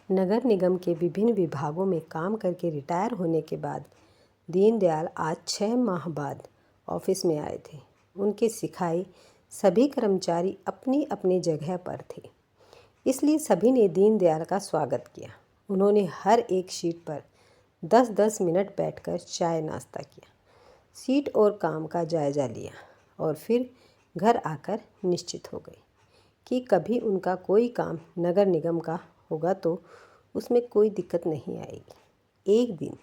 नगर निगम के विभिन्न विभागों में काम करके रिटायर होने के बाद दीनदयाल आज 6 माह बाद ऑफिस में आए थे। उनके सिखाए सभी कर्मचारी अपनी अपनी जगह पर थे, इसलिए सभी ने दीनदयाल का स्वागत किया। उन्होंने हर एक सीट पर 10-10 मिनट बैठकर चाय नाश्ता किया, सीट और काम का जायज़ा लिया और फिर घर आकर निश्चित हो गए कि कभी उनका कोई काम नगर निगम का होगा तो उसमें कोई दिक्कत नहीं आएगी। एक दिन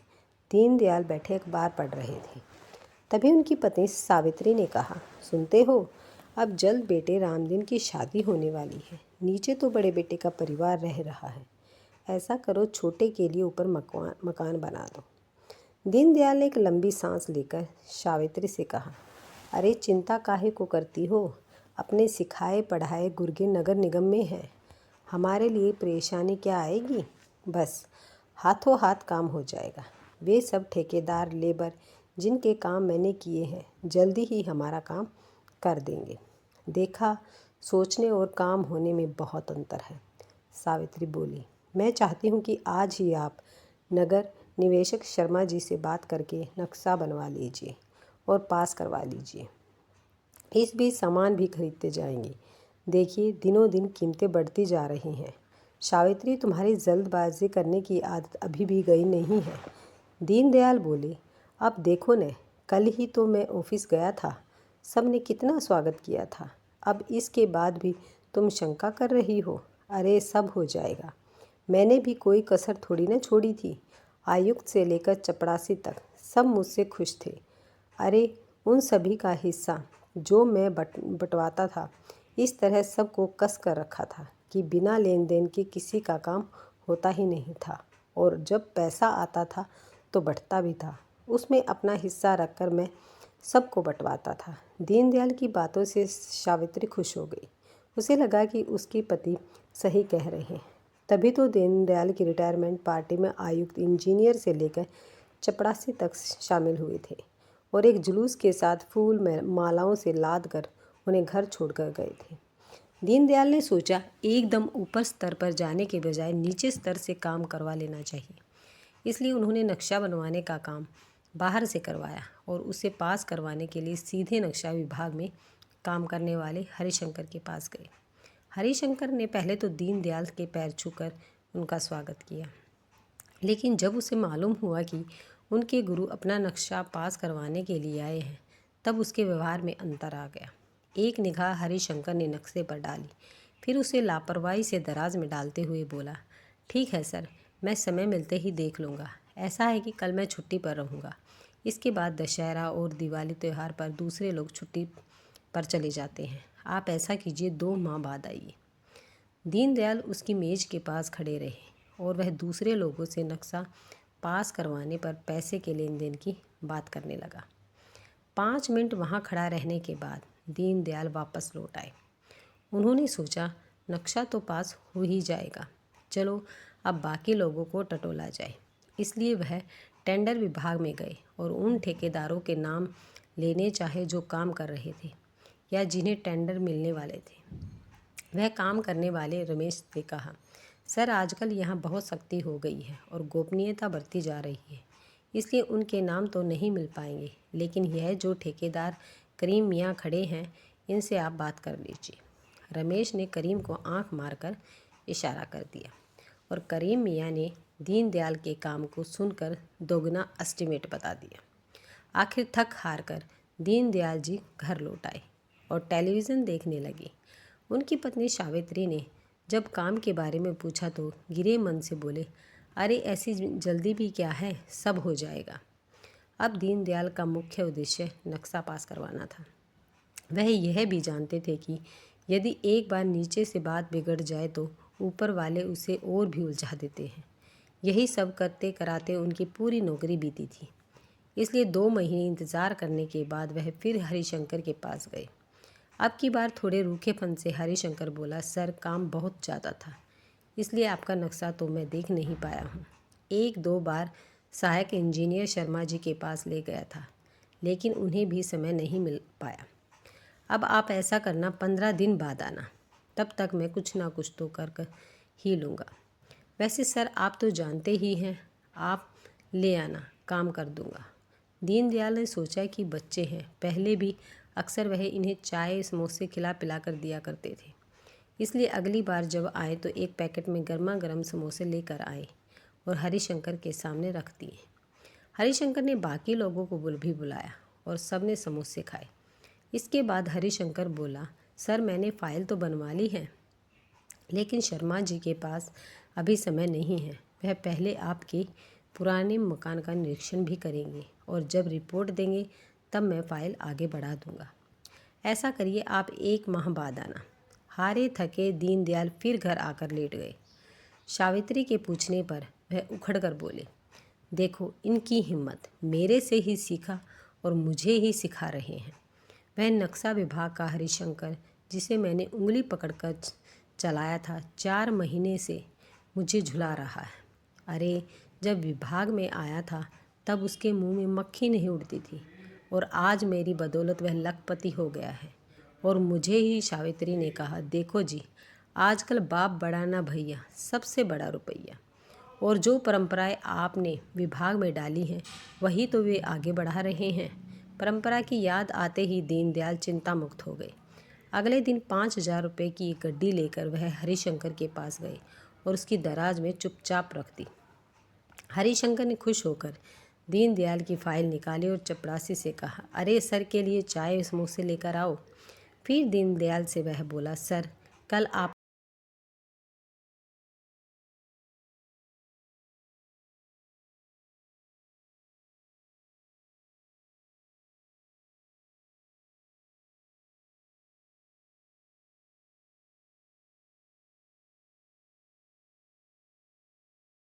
दीनदयाल बैठे अखबार पढ़ रहे थे, तभी उनकी पत्नी सावित्री ने कहा, सुनते हो, अब जल्द बेटे रामदीन की शादी होने वाली है। नीचे तो बड़े बेटे का परिवार रह रहा है, ऐसा करो छोटे के लिए ऊपर मकान बना दो। दीनदयाल ने एक लंबी सांस लेकर सावित्री से कहा, अरे चिंता काहे को करती हो, अपने सिखाए पढ़ाए गुर्गे नगर निगम में है, हमारे लिए परेशानी क्या आएगी। बस हाथों हाथ काम हो जाएगा। वे सब ठेकेदार लेबर जिनके काम मैंने किए हैं जल्दी ही हमारा काम कर देंगे। देखा, सोचने और काम होने में बहुत अंतर है। सावित्री बोली, मैं चाहती हूँ कि आज ही आप नगर निवेशक शर्मा जी से बात करके नक्शा बनवा लीजिए और पास करवा लीजिए। इस बीच सामान भी खरीदते जाएंगे। देखिए, दिनों दिन कीमतें बढ़ती जा रही हैं। सावित्री, तुम्हारी जल्दबाजी करने की आदत अभी भी गई नहीं है। दीनदयाल बोले, अब देखो न, कल ही तो मैं ऑफिस गया था, सब ने कितना स्वागत किया था। अब इसके बाद भी तुम शंका कर रही हो। अरे सब हो जाएगा, मैंने भी कोई कसर थोड़ी न छोड़ी थी। आयुक्त से लेकर चपरासी तक सब मुझसे खुश थे। अरे उन सभी का हिस्सा जो मैं बंटवाता था, इस तरह सबको कस कर रखा था कि बिना लेन देन के किसी का काम होता ही नहीं था, और जब पैसा आता था तो बढ़ता भी था। उसमें अपना हिस्सा रखकर मैं सबको बंटवाता था। दीनदयाल की बातों से सावित्री खुश हो गई। उसे लगा कि उसके पति सही कह रहे हैं। तभी तो दीनदयाल की रिटायरमेंट पार्टी में आयुक्त, इंजीनियर से लेकर चपरासी तक शामिल हुए थे और एक जुलूस के साथ फूल में मालाओं से लाद कर उन्हें घर छोड़कर गए थे। दीनदयाल ने सोचा, एकदम ऊपर स्तर पर जाने के बजाय नीचे स्तर से काम करवा लेना चाहिए। इसलिए उन्होंने नक्शा बनवाने का काम बाहर से करवाया और उसे पास करवाने के लिए सीधे नक्शा विभाग में काम करने वाले हरिशंकर के पास गए। हरिशंकर ने पहले तो दीनदयाल के पैर छूकर उनका स्वागत किया, लेकिन जब उसे मालूम हुआ कि उनके गुरु अपना नक्शा पास करवाने के लिए आए हैं, तब उसके व्यवहार में अंतर आ गया। एक निगाह हरिशंकर ने नक्शे पर डाली, फिर उसे लापरवाही से दराज में डालते हुए बोला, ठीक है सर, मैं समय मिलते ही देख लूँगा। ऐसा है कि कल मैं छुट्टी पर रहूँगा। इसके बाद दशहरा और दिवाली त्यौहार पर दूसरे लोग छुट्टी पर चले जाते हैं। आप ऐसा कीजिए, 2 माह बाद आइए। दीनदयाल उसकी मेज के पास खड़े रहे और वह दूसरे लोगों से नक्शा पास करवाने पर पैसे के लेन देन की बात करने लगा। 5 मिनट वहाँ खड़ा रहने के बाद दीनदयाल वापस लौट आए। उन्होंने सोचा, नक्शा तो पास हो ही जाएगा, चलो अब बाकी लोगों को टटोला जाए। इसलिए वह टेंडर विभाग में गए और उन ठेकेदारों के नाम लेने चाहे जो काम कर रहे थे या जिन्हें टेंडर मिलने वाले थे। वह काम करने वाले रमेश से कहा, सर, आजकल यहाँ बहुत सख्ती हो गई है और गोपनीयता बढ़ती जा रही है, इसलिए उनके नाम तो नहीं मिल पाएंगे, लेकिन यह जो ठेकेदार करीम मियाँ खड़े हैं, इनसे आप बात कर लीजिए। रमेश ने करीम को आंख मारकर इशारा कर दिया और करीम मियाँ ने दीनदयाल के काम को सुनकर दोगुना एस्टीमेट बता दिया। आखिर थक हार कर दीनदयाल जी घर लौट आए और टेलीविज़न देखने लगे। उनकी पत्नी सावित्री ने जब काम के बारे में पूछा तो गिरे मन से बोले, अरे ऐसी जल्दी भी क्या है, सब हो जाएगा। अब दीनदयाल का मुख्य उद्देश्य नक्शा पास करवाना था। वह यह भी जानते थे कि यदि एक बार नीचे से बात बिगड़ जाए तो ऊपर वाले उसे और भी उलझा देते हैं। यही सब करते कराते उनकी पूरी नौकरी बीती थी। इसलिए 2 महीने इंतज़ार करने के बाद वह फिर हरिशंकर के पास गए। अब की बार थोड़े रूखेपन से हरिशंकर बोला, सर, काम बहुत ज़्यादा था, इसलिए आपका नक्शा तो मैं देख नहीं पाया हूँ। 1-2 बार सहायक इंजीनियर शर्मा जी के पास ले गया था, लेकिन उन्हें भी समय नहीं मिल पाया। अब आप ऐसा करना, 15 दिन बाद आना, तब तक मैं कुछ ना कुछ तो कर ही लूँगा। वैसे सर आप तो जानते ही हैं, आप ले आना, काम कर दूंगा। दीनदयाल ने सोचा कि बच्चे हैं, पहले भी अक्सर वह इन्हें चाय समोसे खिला पिला कर दिया करते थे, इसलिए अगली बार जब आए तो एक पैकेट में गर्मा गर्म समोसे लेकर आए और हरिशंकर के सामने रख दिए। हरिशंकर ने बाकी लोगों को भी बुलाया और सब ने समोसे खाए। इसके बाद हरिशंकर बोला, सर मैंने फ़ाइल तो बनवा ली है, लेकिन शर्मा जी के पास अभी समय नहीं है। वह पहले आपके पुराने मकान का निरीक्षण भी करेंगे और जब रिपोर्ट देंगे तब मैं फ़ाइल आगे बढ़ा दूंगा। ऐसा करिए, आप 1 माह बाद आना। हारे थके दीनदयाल फिर घर आकर लेट गए। सावित्री के पूछने पर वह उखड़कर बोले, देखो इनकी हिम्मत, मेरे से ही सीखा और मुझे ही सिखा रहे हैं। वह नक्शा विभाग का हरिशंकर, जिसे मैंने उंगली पकड़कर चलाया था, 4 महीने से मुझे झुला रहा है। अरे जब विभाग में आया था तब उसके मुंह में मक्खी नहीं उड़ती थी और आज मेरी बदौलत वह लखपति हो गया है। और मुझे ही सावित्री ने कहा, देखो जी, आजकल बाप बड़ा ना भैया, सबसे बड़ा रुपया। और जो परंपराएं आपने विभाग में डाली हैं वही तो वे आगे बढ़ा रहे हैं। परंपरा की याद आते ही दीनदयाल चिंता मुक्त हो गए। अगले दिन 5,000 रुपये की एक गड्डी लेकर वह हरिशंकर के पास गए और उसकी दराज में चुपचाप रख दी। हरिशंकर ने खुश होकर दीनदयाल की फाइल निकाली और चपरासी से कहा, अरे सर के लिए चाय समोसे लेकर आओ। फिर दीनदयाल से वह बोला, सर कल आप